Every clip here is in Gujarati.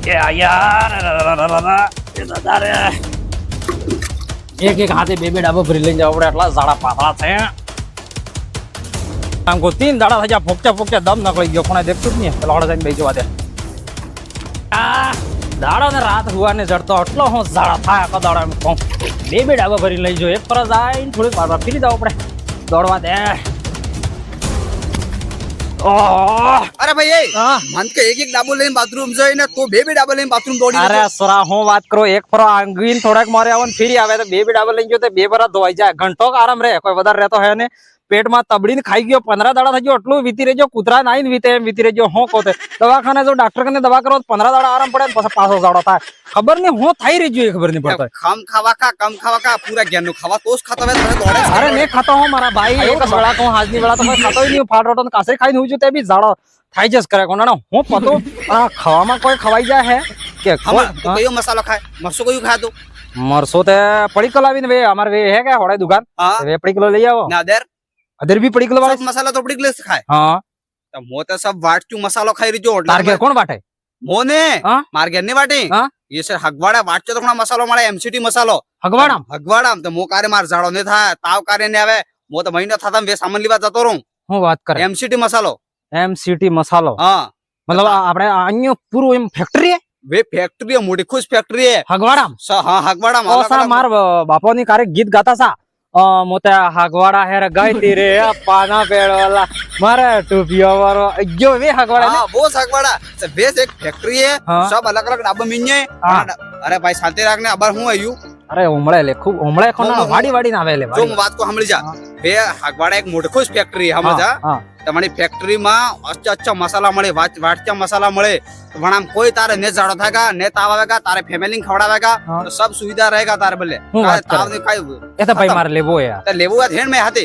એક એક હાથે બે ડાબો ભરી લઈને જવા પડે એટલા ઝાડા પાતળા છે આમ કો 3 દાડા થઈ ગયા ફોકચા દમ નકળી ગયો પણ દેખતું જ નહીં પેલા જઈને બેસી જવા દે આ દાડો ને રાત હુવાને જડતો એટલો હું ઝાડા થાય આખો દાડો એમ કહું બે ડાબો ભરી લઈ જો એક પર જાય થોડીક વાર ફરી જવું પડે દોડવા દે અરે ભાઈ મન કે એક ડાબો લઈને બાથરૂમ જઈ ને તો બે ડાબો લઈને બાથરૂમ દોડી અરે સરા હું વાત કરું એક ફરો આંગીન થોડાક મારે આવે ને ફરી આવે તો બે ડાબો લઈને ગયો તો બે બરા ધોવાઈ જાય ઘંટો આરામ રહે કોઈ વધારે રહેતો હે ને પેટમાં તબડીને ખાઈ ગયો 15 દાડા થઈ ગયો એટલું વીતી રહેજો કૂતરા નાઈને વીતે એમ વીતી રહેજો હું કોતે દવાખાને જો ડોક્ટર કને દવા કરો 15 દાડા આરામ પડે ને પછી પાછો ઝાડો થાય ખબર નહીં હું થઈ રહી જો ખબર નહીં પડતો કમ ખાવા કા પૂરા જ્ઞાન નું ખાવા તો જ ખાતો હોય તમે દોડે અરે નહીં ખાતો હું મારા ભાઈ એક વેળા કહું હાજની વેળા તો ખાતો નહીં ફાટ રોટો કાસે ખાઈને હું છું તે બી ઝાડો થાય જસ કરે કોના હું પતો આ ખાવામાં કોઈ ખવાઈ જાય હે કે કયો મસાલો ખાય મરસો કયું ખાય તું મરસો તે પડી કિલો આવીને વે અમાર વે હે કે હોડે દુકાન વે પડી કિલો લઈ આવો ના અદર भी पड़ी किलो सब मसाला तो पड़ी किलो से खाए हाँ तो मो तो सब वाट क्यों मसालो खाई रही जो तार के कौन बाटे मोने हाँ? मार के नहीं बाटे हाँ? ये सर हगवाड़ा वाट तो थोड़ा मसालो मारे एमसीटी मसालो हगवाड़ा तो मो कार्य मार झाड़ो नहीं था ताव कार्य नहीं आवे मो तो महीना था वे सामान लीवा जातो रहूं હું વાત કરે एमसीटी मसालो एमसीटी मसालो हाँ मतलब આપણે અહીંયા પૂરું એમ ફેક્ટરી હે वे फैक्ट्री है मोटी खुश फैक्ट्री है હગવાડા हाँ हगवाड़ा ઓસા માર બાપોની કારે ગીત ગાતા સા મોતે હગવાડા હેર ગાઈતી રે પાના પેળવાલા મારે ટોપિયા વાળો જો વે હગવાડા हाँ वो हगवाड़ा बेस एक फैक्ट्री है हाँ। सब अलग अलग डाबा मिलने हाँ। अरे भाई शांति रखने अब हूँ आयु અરે ઉમળે લે ખૂબ ઉમળે કોના વાડી ના વેલે जो बात को हमली जा बे हगवाड़ा एक मोटी खुश फैक्ट्री है हम जा તમારી ફેક્ટરીમાં अच्छा મસાલા મળે વાટચા મસાલા મળે વણામ કોઈ તારે ને જાડો થાયગા ને તાવ આવેગા તારે ફેમિલી ખવડાવેગા તો सब सुविधा रहेगा तारे बल्ले ताव ने खाई એ તો ભાઈ મારે લેવો યાર तो लेवो है हेन में हाथे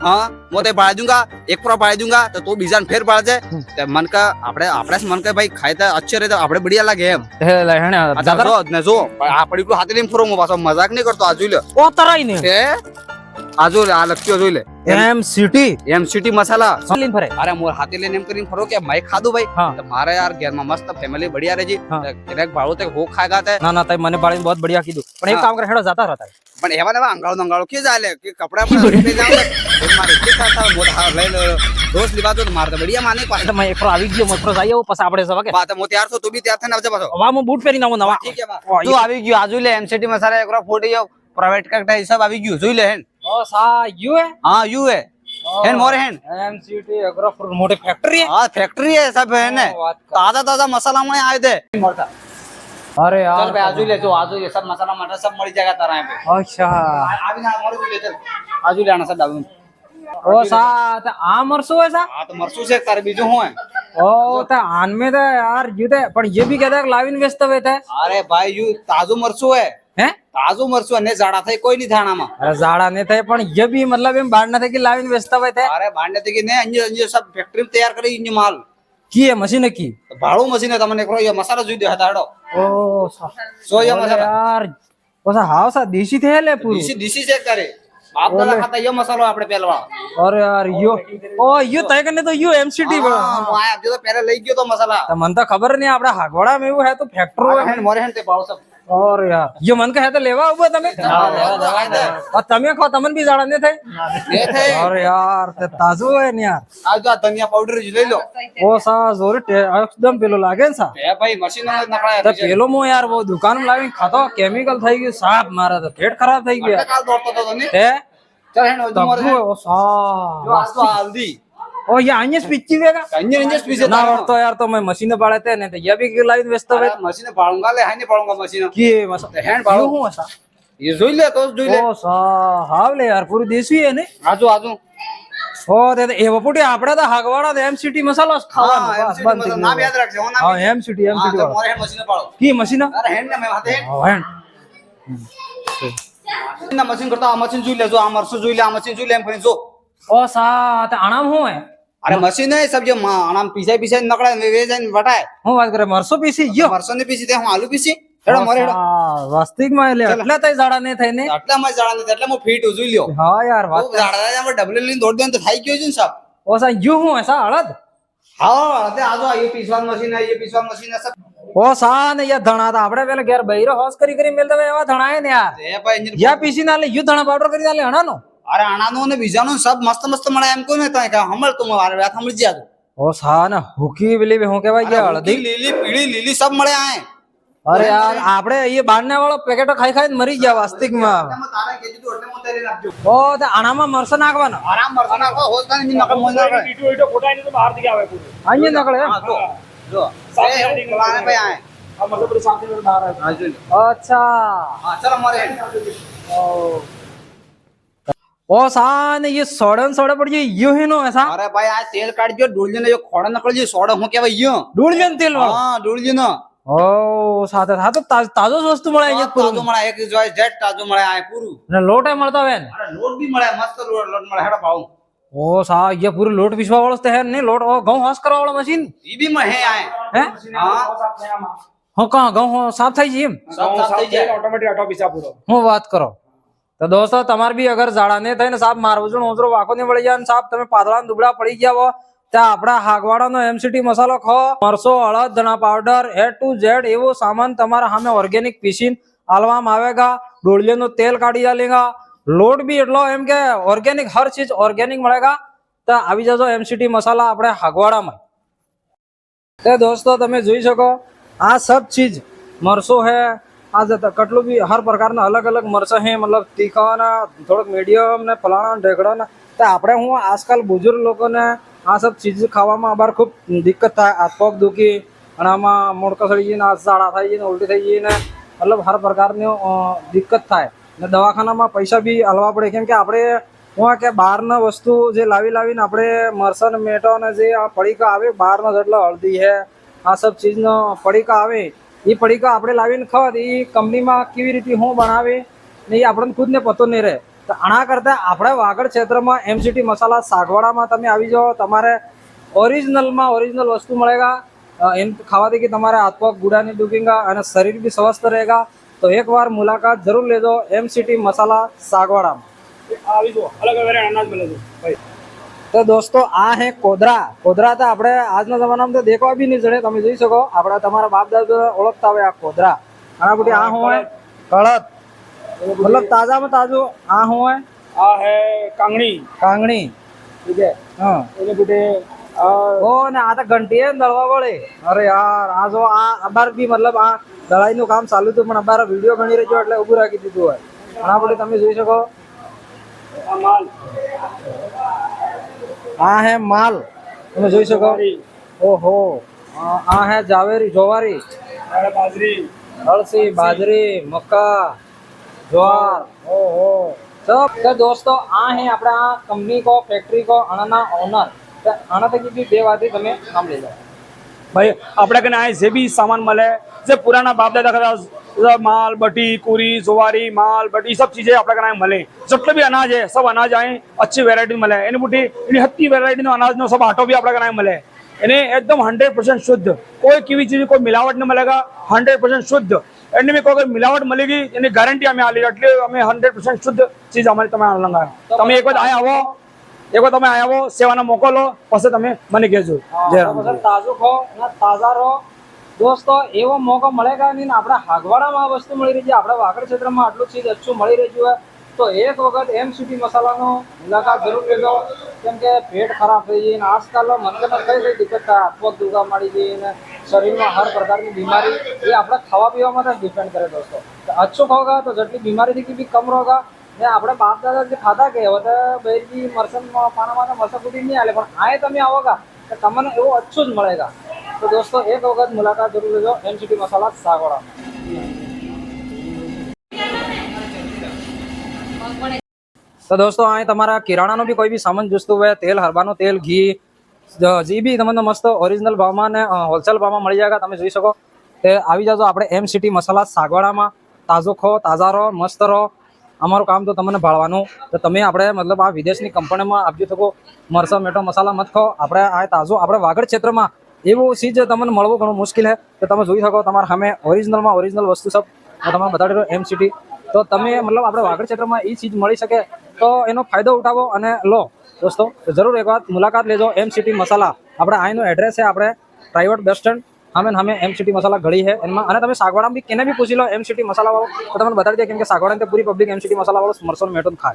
हां मोते बाळ दूंगा एक पूरा बाळ दूंगा तो तू बीजान फेर बाळ जाए तो मन का आपड़े मन का भाई खाए तो अच्छे रहे तो आपड़े बढ़िया लगे एम હે લેણે अच्छा जो ने जो आ पड़ी को हाथे लेम फरो मो पासो मजाक नहीं करतो आजू ले ઓ તરાઈ ને ए आजू आ लक्ष्य जोई ले एमसीटी एमसीटी मसाला લીન ફરે अरे मोर हाथे लेने करीन फरो के मैं खा दूं भाई हाँ। तो मारे यार घर में मस्त फैमिली बढ़िया रहे जी हाँ। एक बाळो ते हो खाएगा ते ના ના તઈ મને બાળીને बहुत बढ़िया કીધું પણ એક हाँ। કામ કરે હેડો જાતા રહેતા पण हेवा ना अंगाळो के जाले कि कपड़ा पर ले जाओ मारे के खाता मोर हार ले लो दोस्त लिवा दो मार तो बढ़िया माने पास એટલે મેં એકરો આવી ગયો મકરો જાય પછી આપણે જવા કે बात मो तैयार तो तू भी तैयार थे ना बजा पासो હવા હું બૂટ પહેરીને આવું નવા ठीक है बा तू આવી ગયો આજુ લે एमसीटी मसाला एकरो फोटी जो प्राइवेट का सब આવી ગયું જોઈ લે હેન ઓ સા યુ હે हां यू है हेन मोर हेन एमसीटी एग्रो फ्रूट मोटी फैक्ट्री है हां फैक्ट्री है सब है ने ताजा ताजा मसाला में आए थे अरे चल यार भाई आजू ले जो आजू ये सब मसाला मटर सब मर जाएगा तारा यहाँ पे अच्छा आवी ना मोर ले चल आजू ले आना सब डालूं ओ सा ते आ मरसो है सा हां तो मरसू से तारे बीजो हूं है ओ ते आन में तो यार ये ते पण ये भी कहता है लाविन व्यस्त हुए थे अरे भाई यू ताजू मरसू है हैं ताजू मरसू ने जाड़ा थे कोई नहीं थाना में अरे जाड़ा ने थे पण ये भी मतलब एम बाढ़ न थे कि लाविन व्यस्त हुए थे अरे भांडे थे कि ने अंजे अंजे सब फैक्ट्री में तैयार करी इंजे माल की है मशीन की तो भाड़ो मशीन है तमने करो ये मसाला जुई दे हटाड़ो ओ सा सो ये अरे मसाला यार ओ सा हाव सा देसी थे ले पूरी डीसी चेक करे बाप दादा खाता ये मसालो आपने पहलवा अरे यार यो ओ यो तय करने तो यो एमसीटी हां आया जो तो पहले लई गयो तो मसाला तो मन तो खबर नहीं आपड़ा हागवाड़ा में वो है तो फैक्ट्री हेन मोरे हेन ते भाड़ो सब और यार ये मन का है तो लेवा उबा तमे दवाई दे और तमे खो तमन भी जाड़ा ने थे ये थे और यार ते ताजो है ने यार आज तो धनिया पाउडर ले लो ओ सा जोर एकदम पेलो लागे सा ए भाई मशीन में नकळा तो पेलो मो यार वो दुकान में लावी खातो केमिकल થઈ ગયું સાપ મારા તો પેટ ખરાબ થઈ ગયા काल दौड़तो तो नहीं હે चल हेन ओजू मोरे તબુ ઓ સા जो आज तो हल्दी ओ ये आने स्पिची वेगा कंजे रंजे स्पीसे ना और तो यार तो मैं मशीन बाळे थे ने तो ये भी लाइन व्यस्त हुए मशीन बाळूंगा ले हाय नहीं बाळूंगा मशीन की मसा हेन बाळू हूं ऐसा ये जोई ले तो जोई ले ओ सा हाव ले यार पूरी देसी है ने आजू आजू ओ ते एव पुटी आपड़ा तो हागवाड़ा दे एमसीटी मसाला खावा बस बंद नाम याद रख जो हां एमसीटी एमसीटी हां मोरे हेन मशीन बाळू की मशीन अरे हेन ने मैं हाथे हां हेन ना मशीन करता आ मशीन जोई ले जो आ मरसू जोई ले आ मशीन जोई ले हम जो ओ सा ते आणाम हूं है अरे मशीन है सब जो आनाम पीछे पीछे नकड़ा वे जाइन वटाए હું વાત કરે મરસો પીસી યો मरसो ने पीछे ते हम आलू पीछे हेडो मोरे हेडो વાસ્તવિક માં એટલે એટલે તઈ જાડા ને થઈ ને આટલા માં જાડા ને એટલે મો ફીટ જોઈ લ્યો હા યાર વાત જાડા જાડા ડબલ લીન દોડ દે તો થઈ ગયો છે ને સબ ઓ સા યુ હું એસા હળદ हाँ अरे आज ये पीसवान मशीन है, ये पीसवान मशीन है सब। ઓ સા ને યા ધણા હતા આપણે પેલા ઘેર બૈરો હોસ કરી મેલતા હોય એવા ધણા હે ને યાર એ ભાઈ इंजन યા પીસી ના લે યુ ધણા પાવડર કરી ના લે હણાનો अरे आनानो ने बीजानो सब मस्त मस्त मड़ा हमको में ता का हमल तुम अरे बात हमल जिया तो ઓ સા ને હુકી પેલી હું કહેવાય કે હળદી लीली पीली लीली सब मड़े आए। અરે યાર આપણે એ બારને વાળો પેકેટો ખાઈ ખાઈને મરી ગયા વાસ્તવિકમાં मैं तारा के जो એટલે મો તેરે નાખજો ઓ તે આણામાં મરસો નાખવાનો आराम मरसा नाखो होस का नहीं नकल मोज ना ઈટો ઈટો ફોટાઈને તો બહાર થી આવે પૂરું અહીંયા નીકળે એમ? हां जो ए बुलाने पे आए। આ મતલબ પૂરી સાથી में બહાર આવે हां जो અચ્છા हां चल हमारे ઓ સા ને ये સોડે પડી યો હેનો એસા अरे भाई आज तेल काट जो डोल ने जो खोड़ा नकल जी सोड़ा हूं क्या भाई यो ડૂળ મેન તેલ વાળો हां डोल जी ना ઓ સાથે સાથે તાજો વસ્તુ મળે અહીંયા ताजो પૂરું मड़ा एक जो जेट ताजो मड़ा आए पूरू। ને લોટ એ મળતો હોય ને अरे लोट भी मड़ा मस्त लोट मड़ा हेड़ा पाऊ ઓ સા અહીંયા પૂરું લોટ પીસવા વાળો તો હે ને લોટ ઓ ઘઉં હોસ કરવા વાળો મશીન ये भी महे आए હે हां હું કા ઘઉં સાફ થઈ જાય એમ सब सब થઈ જાય ઓટોમેટિક આટો પીસા પૂરો હું વાત કરો તો દોસ્તો તમારે બી અગર ઝાડા ને થઈને સાપ મારવું છે ઓઝરો વાકો ને વળી જાય ને સાપ તમે પાતળા ને દુબળા પડી ગયા હો ત્યાં આપણા હાગવાડાનો એમસીટી મસાલો ખો મરસો હળદ ધણા પાવડર A to Z એવો સામાન તમારા સામે ઓર્ગેનિક પીસીન આલવામાં આવેગા ડોળિયાનું તેલ કાઢી આલેગા લોટ બી એટલો એમ કે ઓર્ગેનિક હર ચીજ ઓર્ગેનિક મળેગા તો આવી જજો એમસીટી મસાલા આપણે હાગવાડામાં તે દોસ્તો તમે જોઈ શકો આ સબ ચીજ મરસો હે आज कटलू भी हर प्रकार अलग अलग मरचा है मतलब तीखा ना थोड़ा मीडियम ने फलाना ढेकड़ा ना तो આપણે હું આજકાલ બુजुर्ग લોકોને આ सब ચીજ ખાવામાં અબાર ખૂબ દિક્કત થાય હાથ પગ દુખી અને આમાં મોડકા સડી જઈને હાથ ઝાડા થઈ જઈને ઉલટી થઈ જઈને મતલબ હર પ્રકારની દિક્કત થાય ને દવાખાનામાં પૈસા બી હલવા પડે કેમ કે આપણે હું કે બહારના વસ્તુ જે લાવીને આપણે મરસા ને મેટો ને જે આ પડીકા આવે બહારના જેટલા હળદી હે આ सब ચીજનો પડીકા આવે એ પડીકા આપણે લાવીને ખાવા એ કંપનીમાં કેવી રીતે હું બનાવે ને એ આપણને ખુદને પતો નહીં રહે તો આના કરતાં આપણે વાગડ ક્ષેત્રમાં એમસીટી મસાલા સાગવાડામાં તમે આવી જાઓ તમારે ઓરિજિનલ વસ્તુ મળેગા એમ ખાવાથી કે તમારે હાથ પગ ગુડા નહીં દુખેગા અને શરીર બી સ્વસ્થ रहेगा તો એકવાર મુલાકાત જરૂર લેજો એમસીટી મસાલા સાગવાડામાં આવી જો અલગ અલગ અનાજ મળે છે ભાઈ તો દોસ્તો આ હે કોદરા તો આપણે આજના જમાનામાં તો દેખવા બી નહીં જડે તમે જોઈ શકો આપણા તમારા બાપ દાદા ઓળખતા હોય આ કોદરા આના બધી આ હું હોય કળત મતલબ તાજામાં તાજું આ હું હોય આ હે કાંગણી ઠીક હે હા એને બુટે ઓ ને આ તો ઘંટી હે ને દળવા વળે અરે યાર આ જો આ અબાર બી મતલબ આ દળાઈનું કામ ચાલુ હતું પણ અબાર વિડીયો ગણી રહ્યો એટલે ઊભું રાખી દીધું હોય આના બધી તમે જોઈ શકો આ માલ આ હે માલ તમે જોઈ શકો ઓહો આ હે જોવારી આ બાજરી અળસી બાજરી મક્કા ज्वार ओहो सब तो दोस्तों आ है अपना कंपनी को फैक्ट्री को अणाना ओनर आना तक भी બે વાતે તમે કામ લઈ જાઓ ભાઈ આપણે કને આ જે બી સામાન મળે જે પુરાના બાપ દાદા કરતા माल बटी कुरी जुवारी माल बटी सब चीजें अपने कना मिले जितने भी अनाज है सब अनाज आए अच्छी वेरायटी मिले इन बुटी इन हत्ती वेरायटी नो अनाज नो सब आटो भी अपने कना मिले इन्हें एकदम 100% शुद्ध कोई किसी चीज कोई मिलावट नहीं मिलेगा 100% शुद्ध एंड में कोई मिलावट मिलेगी यानी गारंटी हमें आली એટલે અમે 100% શુદ્ધ ચીજ અમારી તમે આનંદ તમે એક વાર આયા આવો એક વાર તમે આયા આવો સેવાનો મોકો લો પછી તમે મને કહેજો જય રામ તાજું ખો અને તાજા રહો દોસ્તો એવો મોકો મળેગા નહીં ને આપણા હાગવાડામાં આ વસ્તુ મળી રહી છે આપણા વાગડ ક્ષેત્રમાં આટલું ચીજ અચ્છું મળી રહ્યું હોય તો એક વખત એમસીટી મસાલાનો મુલાકાત જરૂર લેજો કેમ કે પેટ ખરાબ થઈ જાય ને આજકાલ મને કઈ કઈ દિક્કત થાય હાથ પગ દુખા મળી જાય ને શરીરમાં હર પ્રકારની બીમારી એ આપણે ખાવા પીવામાં જ ડિપેન્ડ કરે દોસ્તો અચ્છું ખાઓગા તો જેટલી બીમારી થી કમ રોગા ને આપણે બાપ દાદા જે ખાતા કે હવે તો બૈરજી મરસન પાનામાં તો મરસા કુટી નહીં આલે પણ આએ તમે આવોગા તો તમને એવું અચ્છું જ મળેગા તો દોસ્તો એક વખત મુલાકાત જરૂર લેજો એમસીટી મસાલા સાગવાડા તો દોસ્તો અહીં તમારા કિરાણાનો બી કોઈ બી સામાન જોઈતું હોય તેલ હરબાનું તેલ ઘી જે બી તમને મસ્ત ઓરિજિનલ ભાવમાં ને હોલસેલ ભાવમાં મળી જાય તમે જોઈ શકો તે આવી જાજો આપણે એમસીટી મસાલા સાગવાડામાં તાજો ખો તાજા રહો મસ્ત રહો અમારું કામ તો તમને ભાળવાનું તો તમે આપણે મતલબ આ વિદેશની કંપનીમાં આપજો શકો મરસા મેઠો મસાલા મત ખો આપણે આ તાજો આપણે વાગડ ક્ષેત્રમાં એવું ચીજ તમને મળવું ઘણું મુશ્કેલ છે કે તમે જોઈ શકો તમારા સામે ઓરિજિનલ વસ્તુ સબ તમે બતાડી રહ્યો એમસીટી તો તમે મતલબ આપણે વાગડ ક્ષેત્રમાં એ ચીજ મળી શકે તો એનો ફાયદો ઉઠાવો અને લો દોસ્તો તો જરૂર એક વાત મુલાકાત લેજો એમસીટી મસાલા આપણે અહીંનું એડ્રેસ છે આપણે પ્રાઇવેટ બસ સ્ટેન્ડ અમે એમસીટી મસાલા ગળી છે એમાં અને તમે સાગવાડા બી કેને બી પૂછી લો એમસીટી મસાલા વાળો તો તમને બતાવી દે કેમ કે સાગવાડા પૂરી પબ્લિક એમસીટી મસાલા વાળો મરસો મેટો ખાય